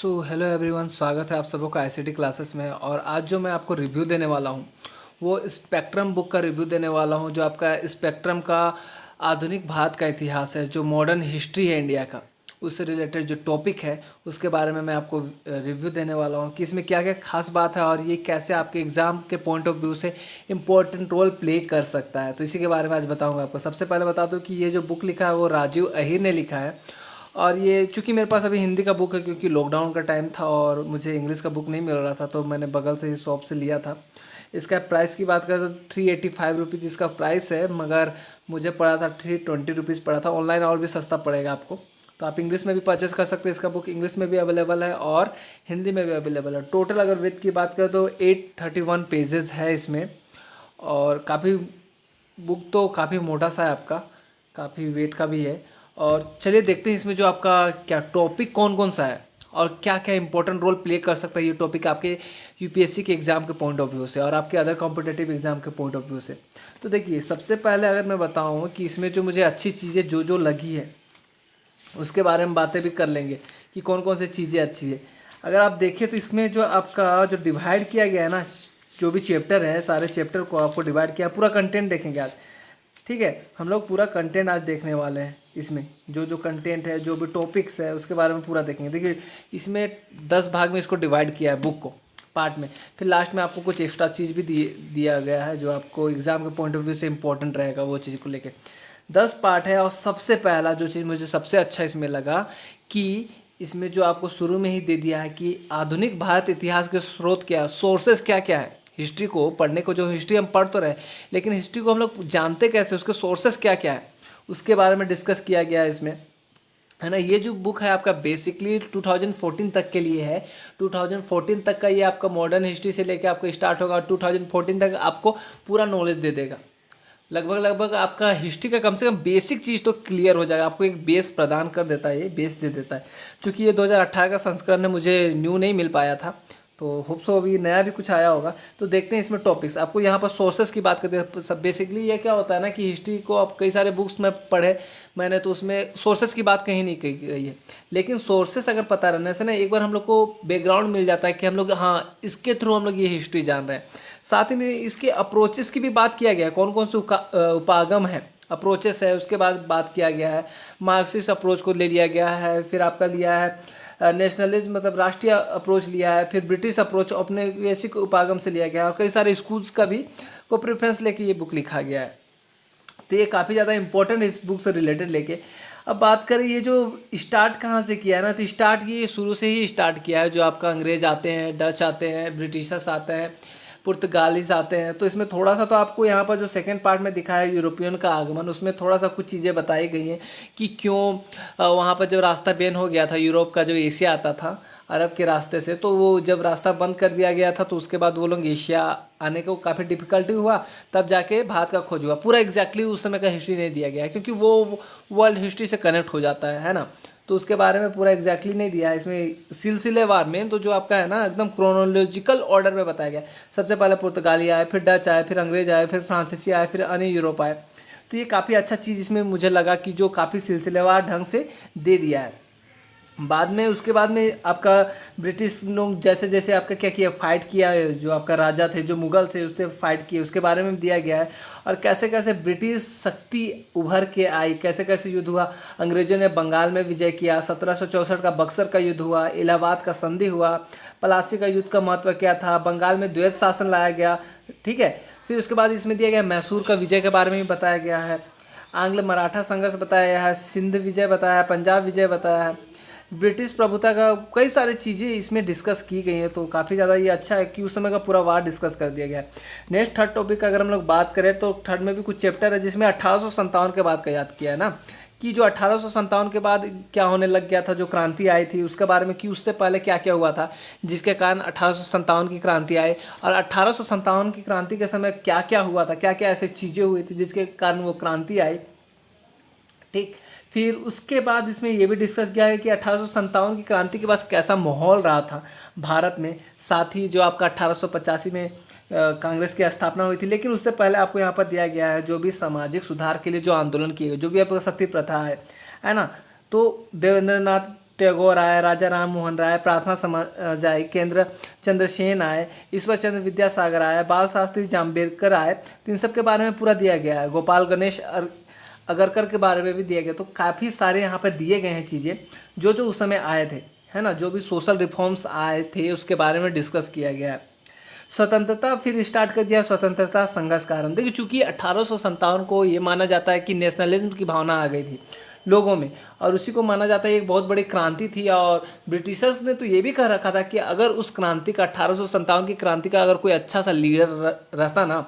Hello everyone, स्वागत है आप सबों का आईसीटी क्लासेस में। और आज जो मैं आपको रिव्यू देने वाला हूँ वो स्पेक्ट्रम बुक का रिव्यू देने वाला हूँ, जो आपका स्पेक्ट्रम का आधुनिक भारत का इतिहास है, जो मॉडर्न हिस्ट्री है इंडिया का, उससे रिलेटेड जो टॉपिक है उसके बारे में मैं आपको रिव्यू देने वाला हूँ कि इसमें क्या क्या खास बात है और ये कैसे आपके एग्ज़ाम के पॉइंट ऑफ व्यू से इम्पोर्टेंट रोल प्ले कर सकता है। तो इसी के बारे में आज बताऊँगा आपको। सबसे पहले बता दूँ कि ये जो बुक लिखा है वो राजीव अहीर ने लिखा है। और ये चूँकि मेरे पास अभी हिंदी का बुक है, क्योंकि लॉकडाउन का टाइम था और मुझे इंग्लिश का बुक नहीं मिल रहा था, तो मैंने बगल से ही शॉप से लिया था। इसका प्राइस की बात करें तो 385 रुपीज़ इसका प्राइस है, मगर मुझे पड़ा था 320 पड़ा था। ऑनलाइन और भी सस्ता पड़ेगा आपको, तो आप इंग्लिश में भी परचेस कर सकते हैं। इसका बुक इंग्लिश में भी अवेलेबल है और हिंदी में भी अवेलेबल है। टोटल अगर विथ की बात करें तो 831 पेजेस है इसमें। और काफ़ी बुक तो काफ़ी मोटा सा है आपका, काफ़ी वेट का भी है। और चलिए देखते हैं इसमें जो आपका क्या टॉपिक कौन कौन सा है और क्या क्या इंपॉर्टेंट रोल प्ले कर सकता है ये टॉपिक आपके यूपीएससी के एग्ज़ाम के पॉइंट ऑफ व्यू से और आपके अदर कॉम्पिटेटिव एग्ज़ाम के पॉइंट ऑफ व्यू से। तो देखिए, सबसे पहले अगर मैं बताऊँ कि इसमें जो मुझे अच्छी चीज़ें जो जो लगी है उसके बारे में बातें भी कर लेंगे कि कौन कौन सी चीज़ें अच्छी है। अगर आप देखें तो इसमें जो आपका जो डिवाइड किया गया है ना, जो भी चैप्टर है, सारे चैप्टर को आपको डिवाइड किया, पूरा कंटेंट देखेंगे आज। ठीक है, हम लोग पूरा कंटेंट आज देखने वाले हैं। इसमें जो जो कंटेंट है, जो भी टॉपिक्स है, उसके बारे में पूरा देखेंगे। देखिए, इसमें 10 भाग में इसको डिवाइड किया है बुक को, पार्ट में। फिर लास्ट में आपको कुछ एक्स्ट्रा चीज़ भी दिया गया है जो आपको एग्ज़ाम के पॉइंट ऑफ व्यू से इंपॉर्टेंट रहेगा, वो चीज़ को लेके 10 पार्ट है। और सबसे पहला जो चीज़ मुझे सबसे अच्छा इसमें लगा कि इसमें जो आपको शुरू में ही दे दिया है कि आधुनिक भारत इतिहास के स्रोत क्या है, सोर्सेस क्या क्या है। हिस्ट्री को पढ़ने को, जो हिस्ट्री हम पढ़ तो रहे, लेकिन हिस्ट्री को हम लोग जानते कैसे, उसके सोर्सेस क्या क्या है, उसके बारे में डिस्कस किया गया है इसमें, है ना। ये जो बुक है आपका बेसिकली 2014 तक के लिए है। 2014 तक का ये आपका मॉडर्न हिस्ट्री से लेकर आपको स्टार्ट होगा और 2014 तक आपको पूरा नॉलेज दे देगा। लगभग लगभग आपका हिस्ट्री का कम से कम बेसिक चीज़ तो क्लियर हो जाएगा। आपको एक बेस प्रदान कर देता है, ये बेस दे देता है। क्योंकि ये 2018 का संस्करण है, मुझे न्यू नहीं मिल पाया था, तो होप सो अभी नया भी कुछ आया होगा। तो देखते हैं इसमें टॉपिक्स। आपको यहाँ पर सोर्सेस की बात करते हैं। सब बेसिकली ये क्या होता है ना कि हिस्ट्री को आप कई सारे बुक्स में पढ़े मैंने, तो उसमें सोर्सेस की बात कहीं नहीं कही गई है। लेकिन सोर्सेस अगर पता रहने से ना एक बार हम लोग को बैकग्राउंड मिल जाता है कि हम लोग, हाँ, इसके थ्रू हम लोग ये हिस्ट्री जान रहे हैं। साथ ही में इसके अप्रोचेस की भी बात किया गया है, कौन कौन से उपागम है, अप्रोचेस है, उसके बाद बात किया गया है। मार्क्सिस्ट अप्रोच को ले लिया गया है, फिर आपका लिया है नेशनलिज्म, मतलब राष्ट्रीय अप्रोच लिया है, फिर ब्रिटिश अप्रोच अपने वैसिक उपागम से लिया गया है, और कई सारे स्कूल्स का भी को प्रेफरेंस लेके ये बुक लिखा गया है। तो ये काफ़ी ज़्यादा इंपॉर्टेंट है इस बुक से रिलेटेड लेके। अब बात करें ये जो स्टार्ट कहाँ से किया है ना, तो स्टार्ट ये शुरू से ही स्टार्ट किया है। जो आपका अंग्रेज़ आते हैं, डच आते हैं, ब्रिटिशर्स आते हैं, पुर्तगालीज आते हैं। तो इसमें थोड़ा सा तो आपको यहाँ पर जो सेकंड पार्ट में दिखाया है यूरोपियन का आगमन, उसमें थोड़ा सा कुछ चीज़ें बताई गई हैं कि क्यों वहाँ पर जब रास्ता बैन हो गया था, यूरोप का जो एशिया आता था अरब के रास्ते से, तो वो जब रास्ता बंद कर दिया गया था, तो उसके बाद वो लोग एशिया आने को काफ़ी डिफिकल्टी हुआ, तब जाके भारत का खोज हुआ। पूरा एग्जैक्टली उस समय का हिस्ट्री नहीं दिया गया है, क्योंकि वो वर्ल्ड हिस्ट्री से कनेक्ट हो जाता है ना। तो उसके बारे में पूरा एग्जैक्टली नहीं दिया है इसमें, सिलसिलेवार में। तो जो आपका है ना एकदम क्रोनोलॉजिकल ऑर्डर में बताया गया। सबसे पहले पुर्तगाली आए, फिर डच आए, फिर अंग्रेज आए, फिर फ्रांसीसी आए, फिर अन्य यूरोप आए। तो ये काफ़ी अच्छा चीज़ इसमें मुझे लगा कि जो काफ़ी सिलसिलेवार ढंग से दे दिया है। बाद में उसके बाद में आपका ब्रिटिश लोग जैसे जैसे आपका क्या किया, फाइट किया, जो आपका राजा थे, जो मुगल थे, उससे फाइट किए, उसके बारे में दिया गया है। और कैसे कैसे ब्रिटिश शक्ति उभर के आई, कैसे कैसे युद्ध हुआ। अंग्रेजों ने बंगाल में विजय किया, 1764 का बक्सर का युद्ध हुआ, इलाहाबाद का संधि हुआ, पलासी का युद्ध का महत्व क्या था, बंगाल में द्वैत शासन लाया गया। ठीक है, फिर उसके बाद इसमें दिया गया मैसूर का विजय के बारे में भी बताया गया है, आंग्ल मराठा संघर्ष बताया गया है, सिंध विजय बताया है, पंजाब विजय बताया है, ब्रिटिश प्रभुता का कई सारी चीज़ें इसमें डिस्कस की गई हैं। तो काफ़ी ज़्यादा ये अच्छा है कि उस समय का पूरा वार डिस्कस कर दिया गया है। नेक्स्ट थर्ड टॉपिक अगर हम लोग बात करें तो थर्ड में भी कुछ चैप्टर है जिसमें 1857 के बाद का याद किया है ना, कि जो 1857 के बाद क्या होने लग गया था, जो क्रांति आई थी उसके बारे में, कि उससे पहले क्या क्या हुआ था जिसके कारण 1857 की क्रांति आई, और 1857 की क्रांति के समय क्या क्या हुआ था, क्या क्या ऐसी चीज़ें हुई थी जिसके कारण वो क्रांति आई। ठीक, फिर उसके बाद इसमें यह भी डिस्कस किया है कि 1857 की क्रांति के बाद कैसा माहौल रहा था भारत में। साथ ही जो आपका 1885 में कांग्रेस की स्थापना हुई थी, लेकिन उससे पहले आपको यहाँ पर दिया गया है जो भी सामाजिक सुधार के लिए जो आंदोलन किए गए, जो भी आपका सती प्रथा है ना। तो देवेंद्र नाथ टैगोर आए, राजा राम मोहन राय, प्रार्थना समाज आए, केंद्र चंद्र सेन आए, ईश्वर चंद्र विद्यासागर आए, बाल शास्त्री जाम्बेडकर आए। तो इन सब के बारे में पूरा दिया गया है। गोपाल गणेश अगरकर के बारे में भी दिया गया। तो काफ़ी सारे यहाँ पर दिए गए हैं चीज़ें जो जो उस समय आए थे, है ना। जो भी सोशल रिफॉर्म्स आए थे उसके बारे में डिस्कस किया गया है। स्वतंत्रता फिर स्टार्ट कर दिया, स्वतंत्रता संघर्ष का आरंभ। देखिए चूँकि 1857 को ये माना जाता है कि नेशनलिज्म की भावना आ गई थी लोगों में, और उसी को माना जाता है एक बहुत बड़ी क्रांति थी। और ब्रिटिशर्स ने तो ये भी कह रखा था कि अगर उस क्रांति का 1857 की क्रांति का अगर कोई अच्छा सा लीडर रहता ना,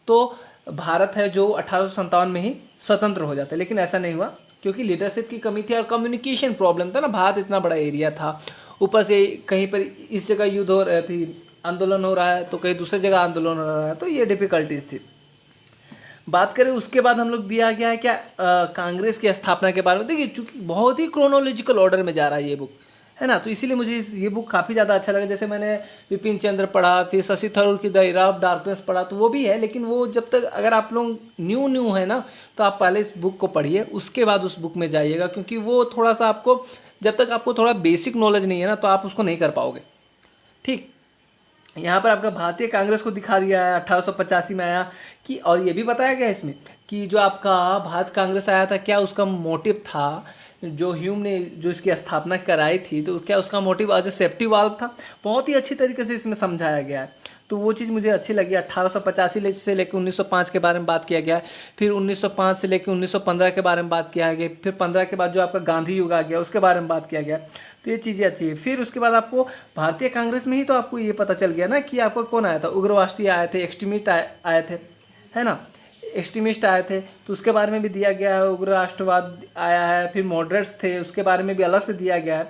तो भारत है जो 1857 में ही स्वतंत्र हो जाता। लेकिन ऐसा नहीं हुआ क्योंकि लीडरशिप की कमी थी और कम्युनिकेशन प्रॉब्लम था ना। भारत इतना बड़ा एरिया था, ऊपर से कहीं पर इस जगह युद्ध हो रही थी, आंदोलन हो रहा है, तो कहीं दूसरी जगह आंदोलन हो रहा है, तो ये डिफ़िकल्टीज थी। बात करें उसके बाद हम लोग दिया गया है क्या कांग्रेस की स्थापना के बारे में। देखिए चूँकि बहुत ही क्रोनोलॉजिकल ऑर्डर में जा रहा है ये बुक, है ना, तो इसीलिए मुझे ये बुक काफ़ी ज़्यादा अच्छा लगा। जैसे मैंने बिपिन चंद्र पढ़ा, फिर शशि थरूर की द एरा ऑफ डार्कनेस पढ़ा, तो वो भी है। लेकिन वो जब तक अगर आप लोग न्यू है ना, तो आप पहले इस बुक को पढ़िए, उसके बाद उस बुक में जाइएगा, क्योंकि वो थोड़ा सा आपको, जब तक आपको थोड़ा बेसिक नॉलेज नहीं है ना, तो आप उसको नहीं कर पाओगे। ठीक, यहाँ पर आपका भारतीय कांग्रेस को दिखा दिया है 1885 में आया कि, और ये भी बताया गया है इसमें कि जो आपका भारत कांग्रेस आया था, क्या उसका मोटिव था। जो ह्यूम ने जो इसकी स्थापना कराई थी, तो क्या उसका motive as a safety valve था। बहुत ही अच्छी तरीके से इसमें समझाया गया है, तो वो चीज़ मुझे अच्छी लगी। 1885 से लेकर 1905 के बारे में बात किया गया है, फिर 1905 से लेकर 1915 के बारे में बात किया गया, फिर 15 के बाद जो आपका गांधी युग आ गया उसके बारे में बात किया गया। तो ये चीज़ें अच्छी है। फिर उसके बाद आपको भारतीय कांग्रेस में ही तो आपको ये पता चल गया ना कि आपको कौन आया था, उग्रवादी आए थे, एक्सट्रीमिस्ट आए थे, है ना, एक्सट्रीमिस्ट आए थे, तो उसके बारे में भी दिया गया है। उग्र राष्ट्रवाद आया है, फिर मॉडरेट्स थे, उसके बारे में भी अलग से दिया गया है।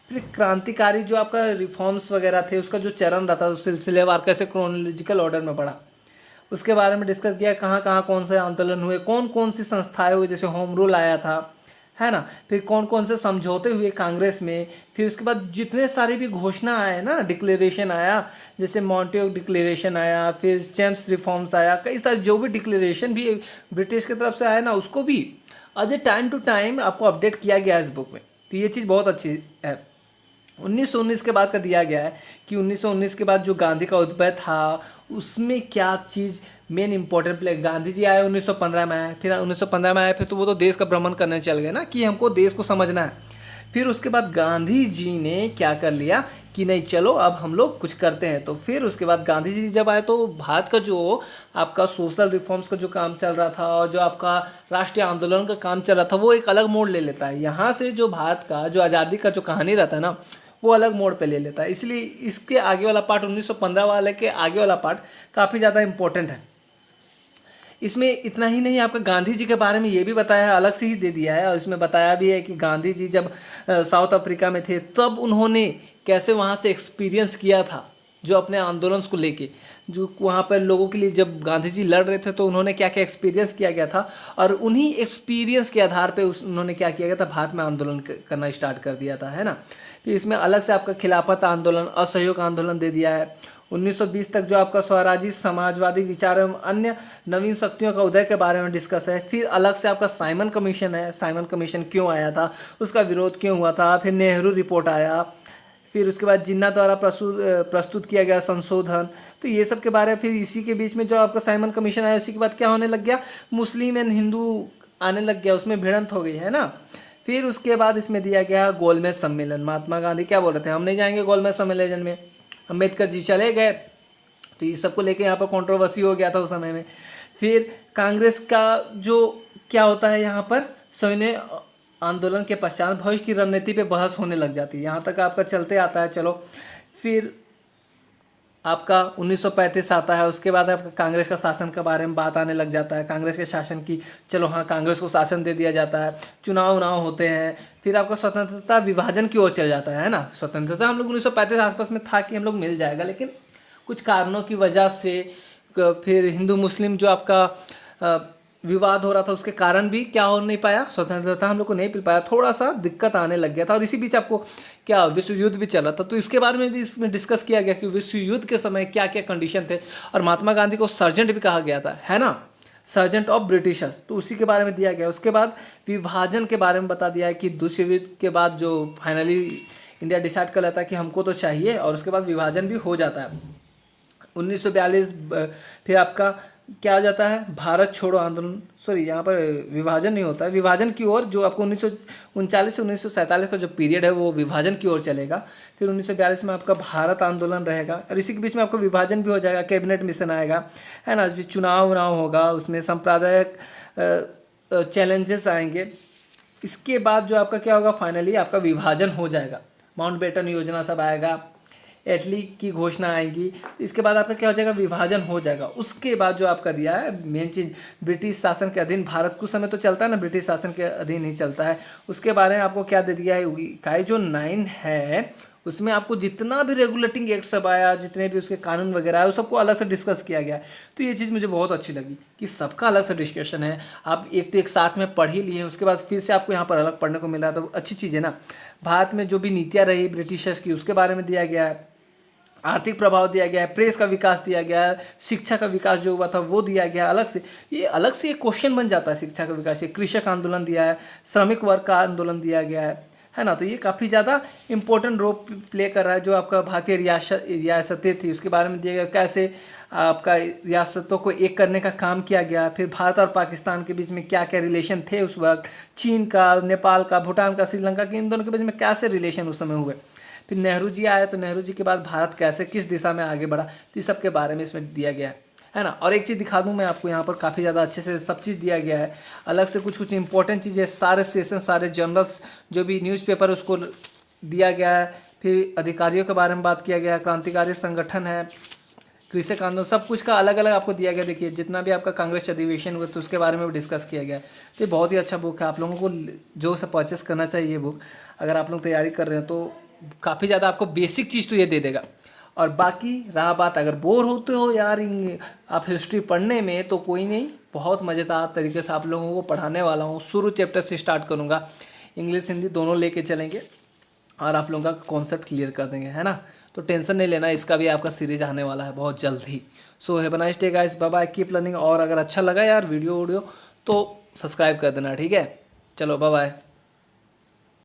फिर क्रांतिकारी जो आपका रिफॉर्म्स वगैरह थे, उसका जो चरण रहता है, उस सिलसिलेवार कैसे क्रोनोलॉजिकल ऑर्डर में पढ़ा, उसके बारे में डिस्कस किया। कहाँ कहाँ कौन से आंदोलन हुए, कौन कौन सी संस्थाएं हुई, जैसे होम रूल आया था, है ना, फिर कौन कौन से समझौते हुए कांग्रेस में। फिर उसके बाद जितने सारी भी घोषणा आए ना, डिक्लेरेशन आया, जैसे मॉन्टेग डिक्लेरेशन आया, फिर चेम्स रिफॉर्म्स आया, कई सारे जो भी डिक्लेरेशन भी ब्रिटिश की तरफ से आया ना, उसको भी as a time to time आपको अपडेट किया गया है इस बुक में। तो ये चीज़ बहुत अच्छी है। 1919 के बाद का दिया गया है कि 1919 के बाद जो गांधी का उद्भव था, उसमें क्या चीज़ main important play. Gandhi ji आए 1915 में आए, फिर 1915 में आए, फिर तो वो तो देश का भ्रमण करने चल गए ना कि हमको देश को समझना है। फिर उसके बाद गांधी जी ने क्या कर लिया कि नहीं चलो अब हम लोग कुछ करते हैं। तो फिर उसके बाद गांधी जी जब आए, तो भारत का जो आपका सोशल रिफॉर्म्स का जो काम चल रहा था और जो आपका राष्ट्रीय आंदोलन का काम चल रहा था, वो एक अलग मोड़ ले लेता है। यहाँ से जो भारत का जो आज़ादी का जो कहानी रहता है ना, वो अलग मोड़ पे ले लेता है। इसलिए इसके आगे वाला पार्ट, 1915 वाले के आगे वाला पार्ट काफ़ी ज़्यादा इंपॉर्टेंट है। इसमें इतना ही नहीं, आपका गांधी जी के बारे में ये भी बताया है, अलग से ही दे दिया है। और इसमें बताया भी है कि गांधी जी जब साउथ अफ्रीका में थे, तब उन्होंने कैसे वहाँ से एक्सपीरियंस किया था, जो अपने आंदोलन को लेके, जो वहाँ पर लोगों के लिए जब गांधी जी लड़ रहे थे, तो उन्होंने क्या क्या एक्सपीरियंस किया गया था। और उन्हीं एक्सपीरियंस के आधार पे उन्होंने क्या किया गया था, भारत में आंदोलन करना स्टार्ट कर दिया था, है ना। तो इसमें अलग से आपका खिलाफत आंदोलन, असहयोग आंदोलन दे दिया है। 1920 तक जो आपका स्वराजी समाजवादी विचार एवं अन्य नवीन शक्तियों का उदय के बारे में डिस्कस है। फिर अलग से आपका साइमन कमीशन है, साइमन कमीशन क्यों आया था, उसका विरोध क्यों हुआ था। फिर नेहरू रिपोर्ट आया, फिर उसके बाद जिन्ना द्वारा प्रस्तुत किया गया संशोधन, तो ये सब के बारे में। फिर इसी के बीच में जो आपका साइमन कमीशन आया, उसी के बाद क्या होने लग गया, मुस्लिम एंड हिंदू आने लग गया, उसमें भिड़ंत हो गई, है ना। फिर उसके बाद इसमें दिया गया गोलमेज सम्मेलन। महात्मा गांधी क्या बोल रहे थे, हम नहीं जाएंगे गोलमेज सम्मेलन में, अम्बेडकर जी चले गए, तो ये सबको लेके यहाँ पर कंट्रोवर्सी हो गया था उस समय में। फिर कांग्रेस का जो क्या होता है, यहाँ पर सविनय आंदोलन के पश्चात भविष्य की रणनीति पे बहस होने लग जाती है, यहाँ तक आपका चलते आता है। चलो फिर आपका 1935 आता है, उसके बाद आपका कांग्रेस का शासन के बारे में बात आने लग जाता है, कांग्रेस के शासन की। चलो हाँ, कांग्रेस को शासन दे दिया जाता है, चुनाव उनाव होते हैं। फिर आपका स्वतंत्रता विभाजन की ओर चल जाता है ना। स्वतंत्रता हम लोग 1935 आसपास में था कि हम लोग मिल जाएगा, लेकिन कुछ कारणों की वजह से फिर हिंदू मुस्लिम जो आपका विवाद हो रहा था, उसके कारण भी क्या हो नहीं पाया, स्वतंत्रता हम लोग को नहीं मिल पाया, थोड़ा सा दिक्कत आने लग गया था। और इसी बीच आपको क्या विश्व युद्ध भी चल रहा था, तो इसके बारे में भी इसमें डिस्कस किया गया कि विश्व युद्ध के समय क्या क्या कंडीशन थे। और महात्मा गांधी को सर्जेंट भी कहा गया था, है ना। सर्जेंट ऑफ ब्रिटिशर्स, तो उसी के बारे में दिया गया। उसके बाद विभाजन के बारे में बता दिया है कि दूसरे युद्ध के बाद जो फाइनली इंडिया डिसाइड कर लेता है कि हमको तो चाहिए, और उसके बाद विभाजन भी हो जाता है 1942। फिर आपका क्या आ जाता है, भारत छोड़ो आंदोलन, सॉरी यहाँ पर विभाजन नहीं होता है, विभाजन की ओर जो आपको 1939 से 1947 का जो पीरियड है वो विभाजन की ओर चलेगा। फिर 1942 में आपका भारत आंदोलन रहेगा, और इसी के बीच में आपको विभाजन भी हो जाएगा, कैबिनेट मिशन आएगा, है ना, फिर चुनाव उनाव होगा, उसमें सांप्रदायिक चैलेंजेस आएंगे। इसके बाद जो आपका क्या होगा, फाइनली आपका विभाजन हो जाएगा, माउंटबेटन योजना सब आएगा, एटली की घोषणा आएगी, इसके बाद आपका क्या हो जाएगा, विभाजन हो जाएगा। उसके बाद जो आपका दिया है मेन चीज़, ब्रिटिश शासन के अधीन भारत कुछ समय तो चलता है ना, ब्रिटिश शासन के अधीन ही चलता है। उसके बारे में आपको क्या दे दिया है, इकाई जो 9 है उसमें आपको जितना भी रेगुलेटिंग एक्ट सब आया, जितने भी उसके कानून वगैरह आए, वो सबको अलग से डिस्कस किया गया है। तो ये चीज़ मुझे बहुत अच्छी लगी कि सबका अलग से डिस्कशन है। आप एक तो एक साथ में पढ़ ही लिए, उसके बाद फिर से आपको यहाँ पर अलग पढ़ने को मिला, तो अच्छी चीज़ है ना। भारत में जो भी नीतियाँ रही ब्रिटिशर्स की उसके बारे में दिया गया है, आर्थिक प्रभाव दिया गया है, प्रेस का विकास दिया गया है, शिक्षा का विकास जो हुआ था वो दिया गया अलग से। ये अलग से एक क्वेश्चन बन जाता है शिक्षा का विकास। ये कृषक आंदोलन दिया है, श्रमिक वर्ग का आंदोलन दिया गया है ना। तो ये काफ़ी ज़्यादा इंपॉर्टेंट रोल प्ले कर रहा है। जो आपका भारतीय रियासतें थी उसके बारे में दिया गया, कैसे आपका रियासतों को एक करने का काम किया गया। फिर भारत और पाकिस्तान के बीच में क्या क्या रिलेशन थे उस वक्त, चीन का, नेपाल का, भूटान का, श्रीलंका के, इन दोनों के बीच में कैसे रिलेशन उस समय हुए। फिर नेहरू जी आए, तो नेहरू जी के बाद भारत कैसे किस दिशा में आगे बढ़ा, तो इस सब के बारे में इसमें दिया गया है ना। और एक चीज़ दिखा दूं मैं आपको, यहाँ पर काफ़ी ज़्यादा अच्छे से सब चीज़ दिया गया है, अलग से कुछ कुछ इंपॉर्टेंट चीज़ें, सारे सेशन, सारे जर्नल्स, जो भी न्यूज़पेपर उसको दिया गया है। फिर अधिकारियों के बारे में बात किया गया है, क्रांतिकारी संगठन है, कृषक आंदोलन, सब कुछ का अलग अलग आपको दिया गया। देखिए जितना भी आपका कांग्रेस अधिवेशन हुआ तो उसके बारे में भी डिस्कस किया गया है। तो ये बहुत ही अच्छा बुक है, आप लोगों को जो से परचेस करना चाहिए ये बुक, अगर आप लोग तैयारी कर रहे हैं तो काफ़ी ज़्यादा आपको बेसिक चीज़ तो ये दे देगा। और बाकी रहा बात, अगर बोर होते हो यार आप हिस्ट्री पढ़ने में, तो कोई नहीं, बहुत मज़ेदार तरीके से आप लोगों को पढ़ाने वाला हूँ। शुरू चैप्टर से स्टार्ट करूँगा, इंग्लिश हिंदी दोनों लेके चलेंगे और आप लोगों का कॉन्सेप्ट क्लियर कर देंगे, है ना। तो टेंशन नहीं लेना, इसका भी आपका सीरीज आने वाला है बहुत जल्द ही। So have a nice day guys, bye bye, keep learning. और अगर अच्छा लगा यार वीडियो तो सब्सक्राइब कर देना, ठीक है। चलो बाय बाय।